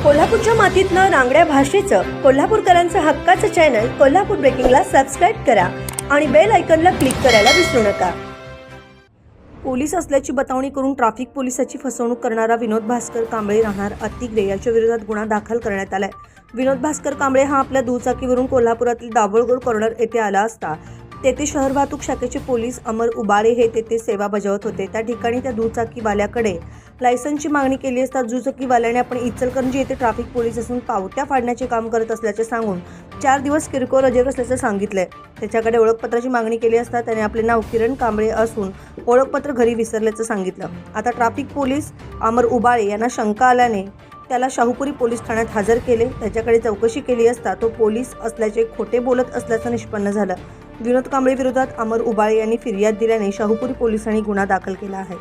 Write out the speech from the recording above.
कोल्हापूरच्या मातीतनं रांगड्या भाषेचं कोल्हापूरकरांचं हक्काचं चॅनल कोल्हापूर ब्रेकिंगला सबस्क्राईब करा आणि बेल आयकॉनला क्लिक करायला विसरू नका। पोलीस असल्याची बतावणी करून ट्रॅफिक पोलिसाची फसवणूक करणारा विनोद भास्कर कांबळे राहणार अतिग्रे याच्या विरोधात गुन्हा दाखल करण्यात आलाय। विनोद भास्कर कांबळे हा आपल्या दुचाकीवरून कोल्हापुरातील दाभोळगड कॉर्नर येथे आला असता तेथे शहर वाहतूक शाखेचे पोलीस अमर उबाळे हे तेथे सेवा बजावत होते। त्या ठिकाणी त्या दुचाकीवाल्याकडे लायसन्सची मागणी केली असता दुचाकीवाल्याने आपण इचलकरंजी येथे ट्रॅफिक पोलीस असून पावत्या फाडण्याचे काम करत असल्याचे सांगून 4 दिवस किरकोळ रजेवर असल्याचे सांगितले। त्याच्याकडे ओळखपत्राची मागणी केली असता त्याने आपले नाव किरण कांबळे असून ओळखपत्र घरी विसरल्याचे सांगितलं। आता ट्रॅफिक पोलीस अमर उबाळे यांना शंका आल्याने त्याला शाहूपुरी पोलीस ठाण्यात हजर केले। त्याच्याकडे चौकशी केली असता तो पोलीस असल्याचे खोटे बोलत असल्याचं निष्पन्न झालं। विनोद कांबळे विरोधात अमर उबाळे यांनी फिर्याद दिल्याने शाहूपुरी पोलिसांनी गुन्हा दाखल केला आहे।